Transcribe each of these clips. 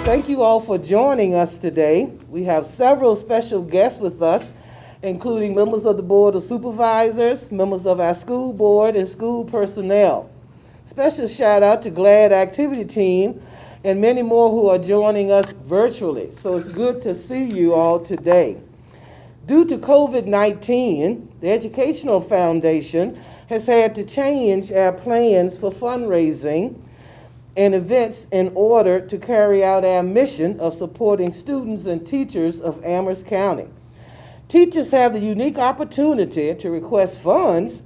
Thank you all for joining us today. We have several special guests with us, including members of the Board of Supervisors, members of our school board, and school personnel. Special shout out to GLAD Activity Team and many more who are joining us virtually. So it's good to see you all today. Due to COVID-19, the Educational Foundation has had to change our plans for fundraising and events in order to carry out our mission of supporting students and teachers of Amherst County. Teachers have the unique opportunity to request funds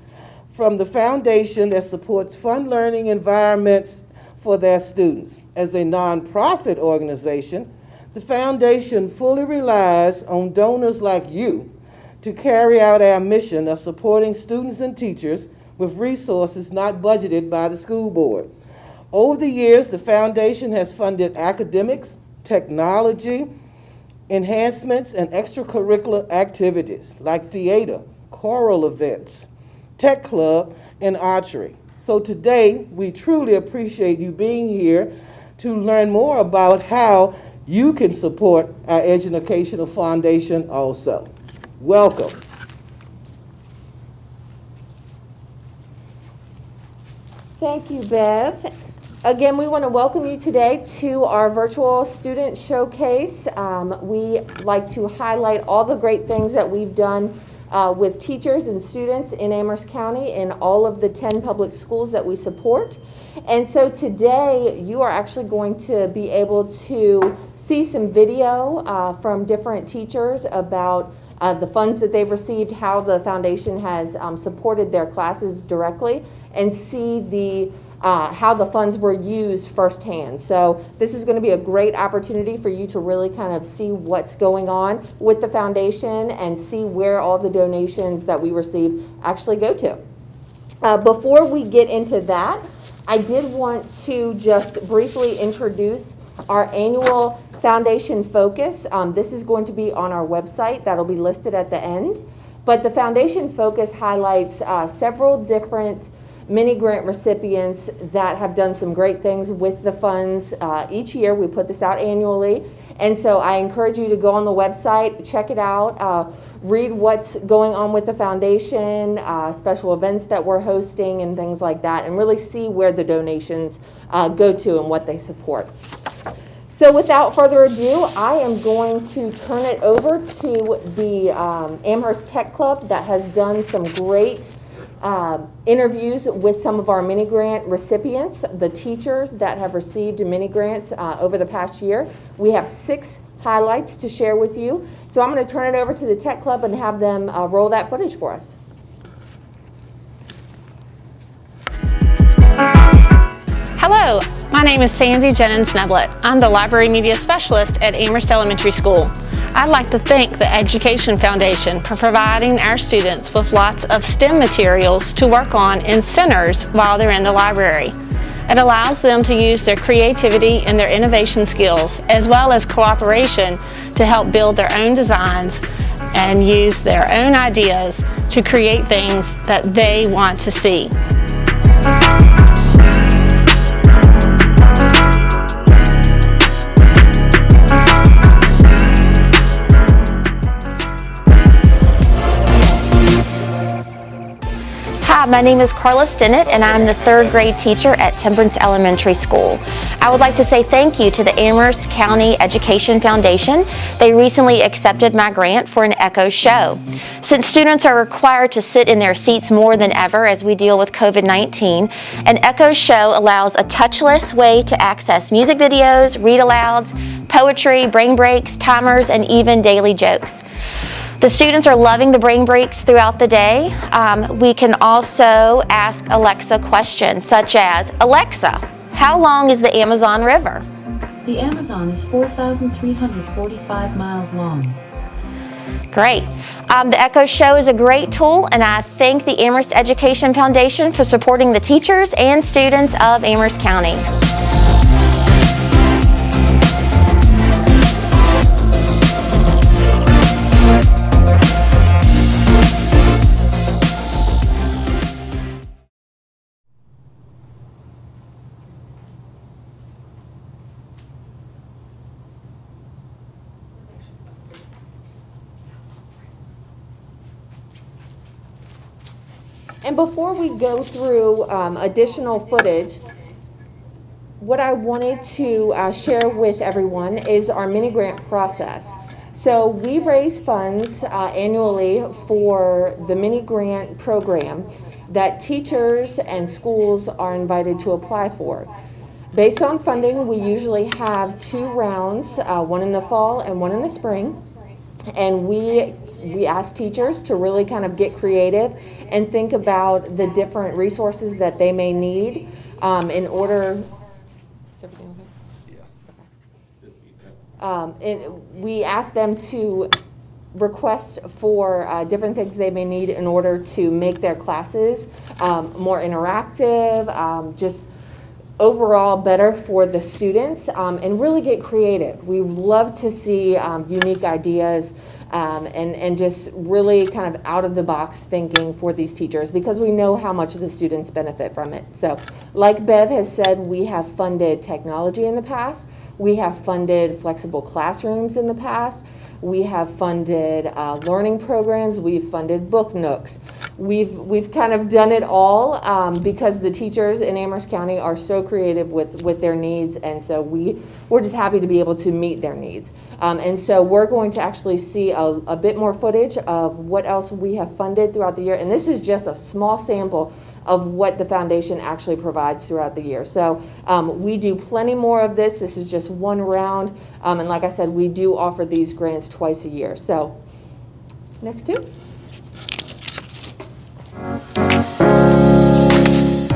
from the foundation that supports fun learning environments for their students. As a nonprofit organization, the foundation fully relies on donors like you to carry out our mission of supporting students and teachers with resources not budgeted by the school board. Over the years, the foundation has funded academics, technology, enhancements, and extracurricular activities like theater, choral events, tech club, and archery. So today, we truly appreciate you being here to learn more about how you can support our Educational Foundation also. Welcome. Thank you, Bev. Again, we want to welcome you today to our virtual student showcase. We like to highlight all the great things that we've done with teachers and students in Amherst County in all of the 10 public schools that we support. And so today you are actually going to be able to see some video from different teachers about the funds that they've received, how the foundation has supported their classes directly, and see the how the funds were used firsthand. So this is going to be a great opportunity for you to really kind of see what's going on with the foundation and see where all the donations that we receive actually go to. Before we get into that, I did want to just briefly introduce our annual Foundation Focus, this is going to be on our website. That'll be listed at the end. But the Foundation Focus highlights several different mini grant recipients that have done some great things with the funds each year. We put this out annually. And so I encourage you to go on the website, check it out, read what's going on with the foundation, special events that we're hosting and things like that, and really see where the donations go to and what they support. So without further ado, I am going to turn it over to the Amherst Tech Club that has done some great interviews with some of our mini grant recipients, the teachers that have received mini grants over the past year. We have 6 highlights to share with you. So I'm going to turn it over to the Tech Club and have them roll that footage for us. Hello, my name is Sandy Jennings Neblett. I'm the Library Media Specialist at Amherst Elementary School. I'd like to thank the Education Foundation for providing our students with lots of STEM materials to work on in centers while they're in the library. It allows them to use their creativity and their innovation skills, as well as cooperation, to help build their own designs and use their own ideas to create things that they want to see. Hi, my name is Carla Stinnett, and I'm the 3rd grade teacher at Temperance Elementary School. I would like to say thank you to the Amherst County Education Foundation. They recently accepted my grant for an Echo show. Since students are required to sit in their seats more than ever as we deal with COVID-19, an Echo show allows a touchless way to access music videos, read-alouds, poetry, brain breaks, timers, and even daily jokes. The students are loving the brain breaks throughout the day. We can also ask Alexa questions such as, Alexa, how long is the Amazon River? The Amazon is 4,345 miles long. Great. The Echo Show is a great tool, and I thank the Amherst Education Foundation for supporting the teachers and students of Amherst County. And before we go through additional footage, what I wanted to share with everyone is our mini grant process. So we raise funds annually for the mini grant program that teachers and schools are invited to apply for. Based on funding, we usually have 2 rounds, one in the fall and one in the spring. And we ask teachers to really kind of get creative and think about the different resources that they may need in order. We ask them to request for different things they may need in order to make their classes more interactive, just overall better for the students, and really get creative. We love to see unique ideas and just really kind of out of the box thinking for these teachers, because we know how much the students benefit from it. So like Bev has said, we have funded technology in the past. We have funded flexible classrooms in the past. We have funded learning programs. We've funded book nooks. We've kind of done it all because the teachers in Amherst County are so creative with their needs, and so we're just happy to be able to meet their needs. And so we're going to actually see a bit more footage of what else we have funded throughout the year, and this is just a small sample of what the foundation actually provides throughout the year. So we do plenty more of this. This is just one round. And like I said, we do offer these grants twice a year. So next 2.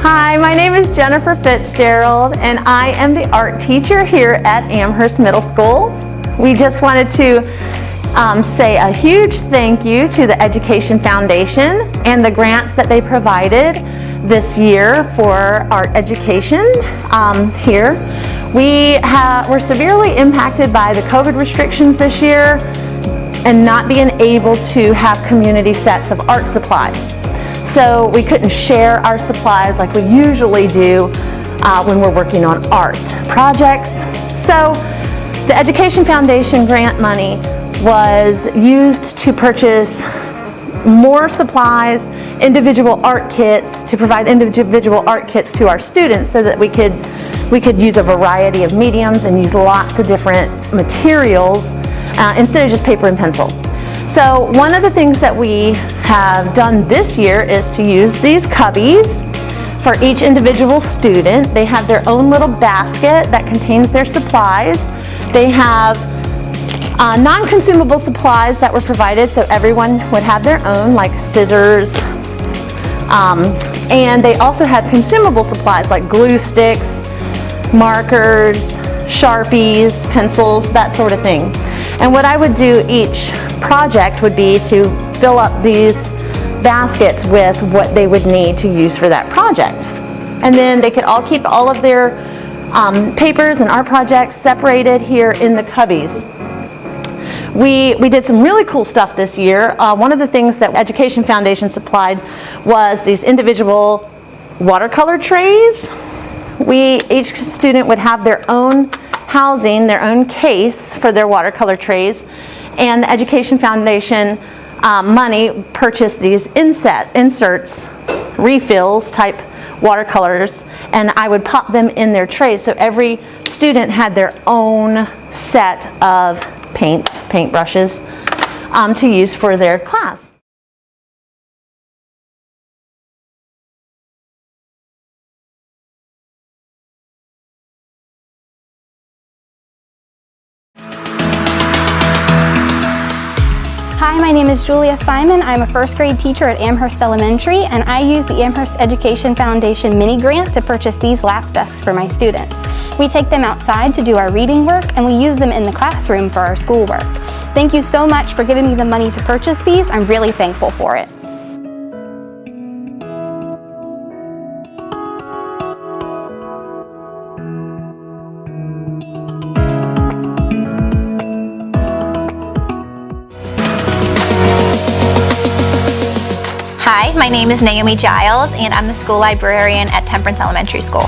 Hi, my name is Jennifer Fitzgerald, and I am the art teacher here at Amherst Middle School. We just wanted to say a huge thank you to the Education Foundation and the grants that they provided this year for art education here. We're severely impacted by the COVID restrictions this year and not being able to have community sets of art supplies. So we couldn't share our supplies like we usually do when we're working on art projects. So the Education Foundation grant money was used to purchase more supplies, individual art kits, to provide individual art kits to our students so that we could use a variety of mediums and use lots of different materials instead of just paper and pencil. So one of the things that we have done this year is to use these cubbies for each individual student. They have their own little basket that contains their supplies. They have non-consumable supplies that were provided so everyone would have their own, like scissors. And they also had consumable supplies like glue sticks, markers, Sharpies, pencils, that sort of thing. And what I would do each project would be to fill up these baskets with what they would need to use for that project. And then they could all keep all of their papers and art projects separated here in the cubbies. We did some really cool stuff this year. One of the things that Education Foundation supplied was these individual watercolor trays. Each student would have their own housing, their own case for their watercolor trays, and the Education Foundation money purchased these inserts, refills type watercolors, and I would pop them in their trays so every student had their own set of paintbrushes to use for their class. Hi, my name is Julia Simon. I'm a first grade teacher at Amherst Elementary, and I use the Amherst Education Foundation mini grant to purchase these lap desks for my students. We take them outside to do our reading work, and we use them in the classroom for our schoolwork. Thank you so much for giving me the money to purchase these. I'm really thankful for it. Hi, my name is Naomi Giles, and I'm the school librarian at Temperance Elementary School.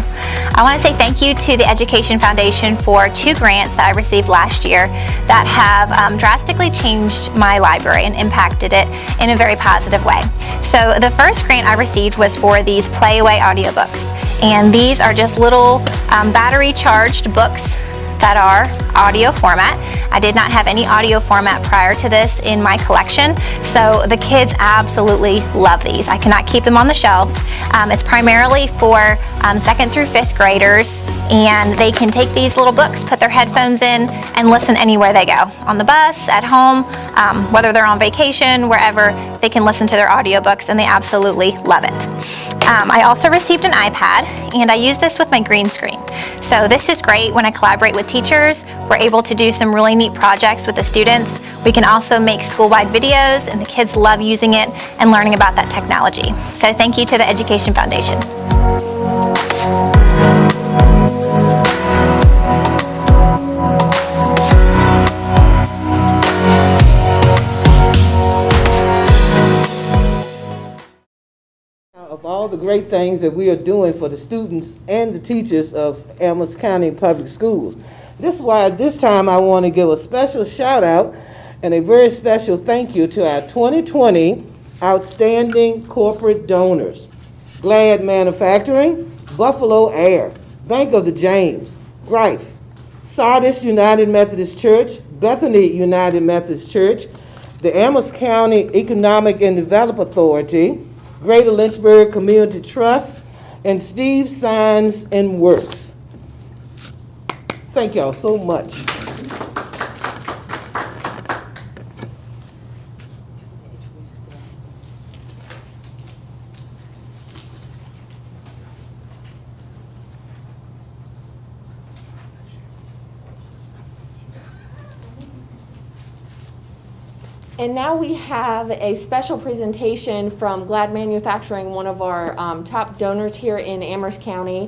I want to say thank you to the Education Foundation for 2 grants that I received last year that have drastically changed my library and impacted it in a very positive way. So the first grant I received was for these Playaway audiobooks, and these are just little battery charged books that are audio format. I did not have any audio format prior to this in my collection, so the kids absolutely love these. I cannot keep them on the shelves. It's primarily for 2nd through 5th graders, and they can take these little books, put their headphones in, and listen anywhere they go. On the bus, at home, whether they're on vacation, wherever, they can listen to their audiobooks, and they absolutely love it. I also received an iPad, and I use this with my green screen. So this is great when I collaborate with teachers. We're able to do some really neat projects with the students. We can also make school-wide videos, and the kids love using it and learning about that technology. So thank you to the Education Foundation. Of all the great things that we are doing for the students and the teachers of Amherst County Public Schools. This is why this time I want to give a special shout out and a very special thank you to our 2020 Outstanding Corporate Donors. Glad Manufacturing, Buffalo Air, Bank of the James, Greif, Sardis United Methodist Church, Bethany United Methodist Church, the Amherst County Economic and Development Authority, Greater Lynchburg Community Trust, and Steve Signs and Works. Thank y'all so much. And now we have a special presentation from Glad Manufacturing, one of our top donors here in Amherst County.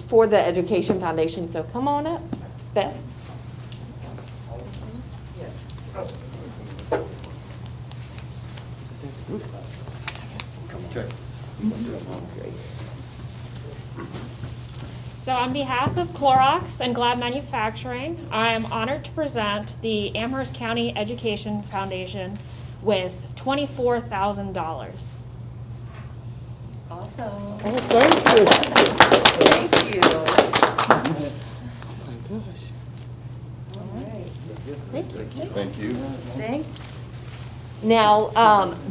for the Education Foundation. So come on up, Beth. So on behalf of Clorox and Glad Manufacturing, I am honored to present the Amherst County Education Foundation with $24,000. Awesome. Oh, thank you. Thank you. Thank you. Now,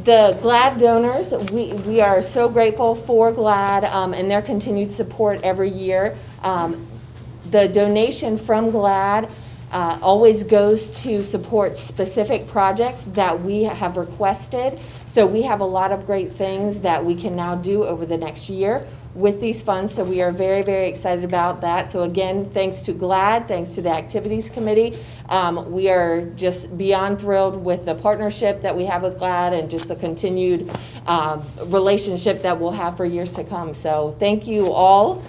the GLAD donors, we are so grateful for GLAD and their continued support every year. The donation from GLAD always goes to support specific projects that we have requested. So we have a lot of great things that we can now do over the next year with these funds. So we are very, very excited about that. So again, thanks to GLAD, thanks to the Activities Committee. We are just beyond thrilled with the partnership that we have with GLAD and just the continued relationship that we'll have for years to come. So thank you all.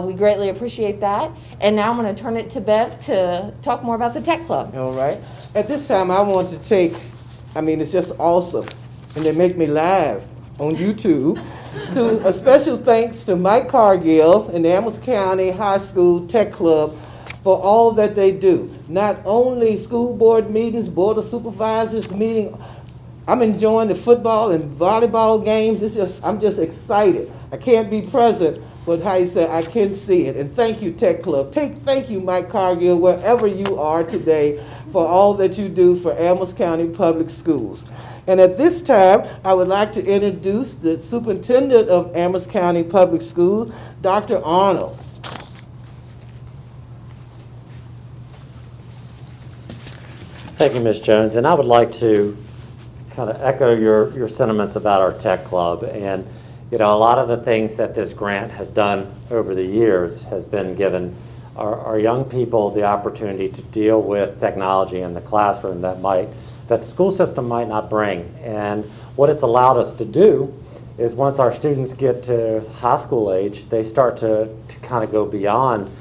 We greatly appreciate that. And now I'm going to turn it to Bev to talk more about the Tech Club. All right. At this time, I want to take, it's just awesome, and they make me laugh on YouTube. To a special thanks to Mike Cargill and the Amherst County High School Tech Club for all that they do. Not only school board meetings, board of supervisors meeting. I'm enjoying the football and volleyball games. I'm just excited. I can't be present, but how you say, I can see it. And thank you, Tech Club. Thank you, Mike Cargill, wherever you are today, for all that you do for Amherst County Public Schools. And at this time, I would like to introduce the Superintendent of Amherst County Public Schools, Dr. Arnold. Thank you, Ms. Jones. And I would like to kind of echo your sentiments about our Tech Club. And, a lot of the things that this grant has done over the years has been given our young people the opportunity to deal with technology in the classroom that the school system might not bring. And what it's allowed us to do is once our students get to high school age, they start to kind of go beyond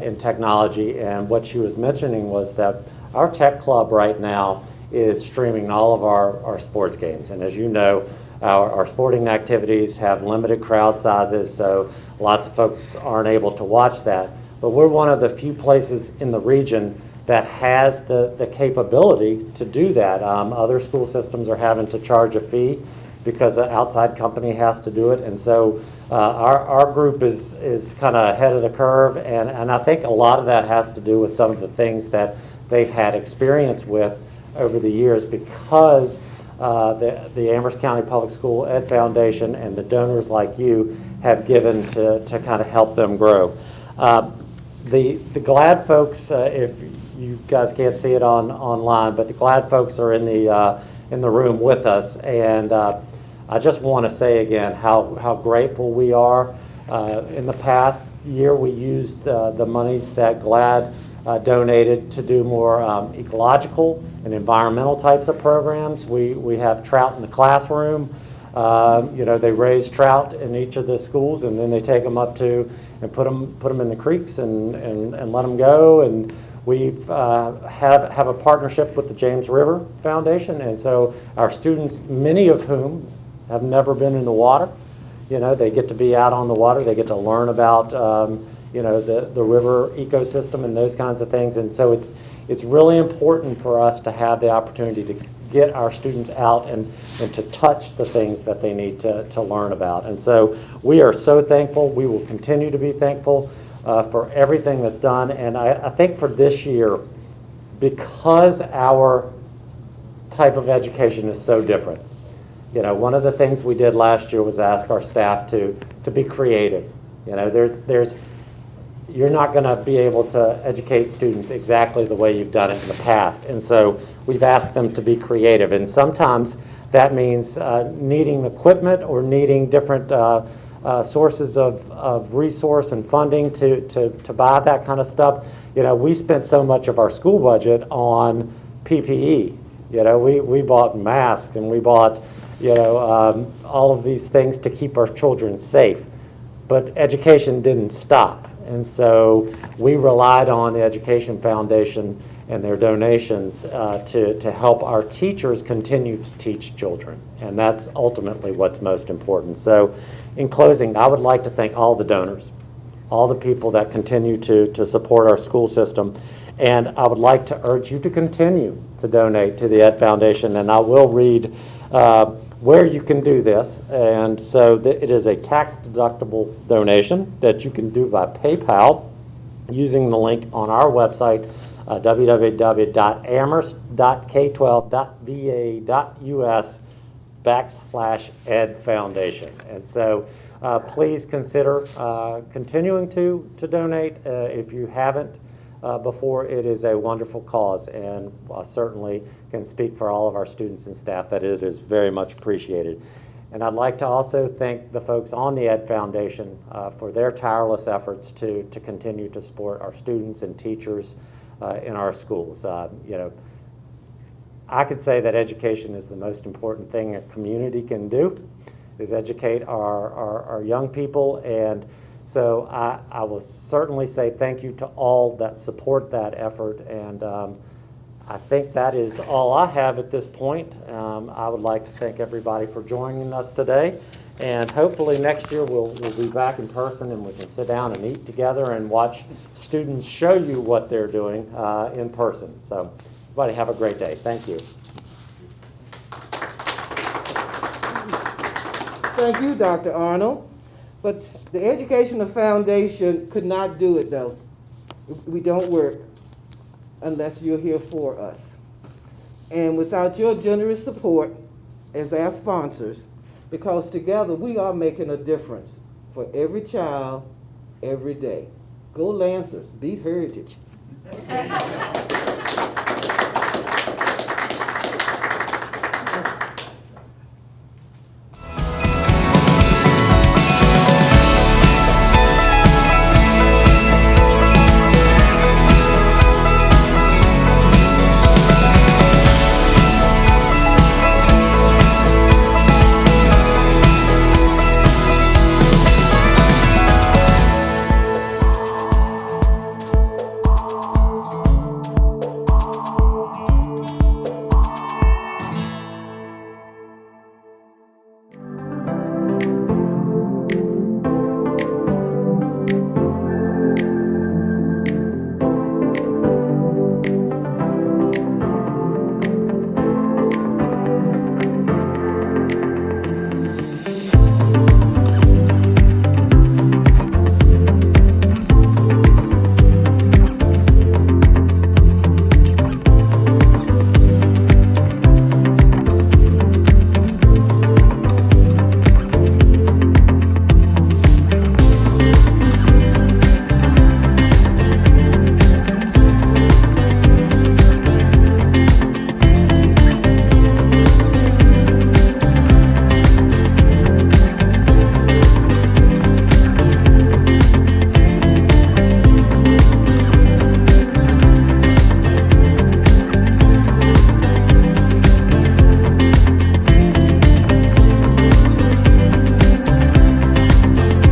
in technology. And what she was mentioning was that our Tech Club right now is streaming all of our sports games. And as you know, our sporting activities have limited crowd sizes, so lots of folks aren't able to watch that. But we're one of the few places in the region that has the capability to do that. Other school systems are having to charge a fee because an outside company has to do it. And so our group is kind of ahead of the curve. And I think a lot of that has to do with some of the things that they've had experience with over the years because the Amherst County Public School Ed Foundation and the donors like you have given to kind of help them grow. The GLAD folks, if you guys can't see it online, but the GLAD folks are in the room with us, and I just want to say again how grateful we are. In the past year, we used the monies that GLAD donated to do more ecological and environmental types of programs. We have trout in the classroom. They raise trout in each of the schools, and then they take them up to and put them in the creeks and let them go. And we have a partnership with the James River Foundation, and so our students, many of whom have never been in the water, they get to be out on the water. They get to learn about the river ecosystem and those kinds of things. And so it's really important for us to have the opportunity to get our students out and to touch the things that they need to learn about. And so we are so thankful. We will continue to be thankful for everything that's done. And I think for this year, because our type of education is so different, one of the things we did last year was ask our staff to be creative. You're not going to be able to educate students exactly the way you've done it in the past. And so we've asked them to be creative. And sometimes that means needing equipment or needing different sources of resource and funding to buy that kind of stuff. We spent so much of our school budget on PPE. We bought masks and we bought all of these things to keep our children safe. but education didn't stop. And so we relied on the Education Foundation and their donations to help our teachers continue to teach children. And that's ultimately what's most important. So in closing, I would like to thank all the donors, all the people that continue to support our school system. And I would like to urge you to continue to donate to the Ed Foundation. And I will read where you can do this. And so it is a tax-deductible donation that you can do by PayPal using the link on our website, www.amherst.k12.va.us/Ed Foundation. And so please consider continuing to donate if you haven't before. It is a wonderful cause, and I certainly can speak for all of our students and staff that it is very much appreciated. And I'd like to also thank the folks on the Ed Foundation for their tireless efforts to continue to support our students and teachers in our schools. You know, I could say that education is the most important thing a community can do, is educate our young people. And so I will certainly say thank you to all that support that effort. And I think that is all I have at this point. I would like to thank everybody for joining us today. And hopefully next year we'll be back in person and we can sit down and eat together and watch students show you what they're doing in person. So everybody have a great day. Thank you. Thank you, Dr. Arnold. But the Educational Foundation could not do it, though. We don't work unless you're here for us. And without your generous support as our sponsors, because together we are making a difference for every child, every day. Go Lancers, beat Heritage.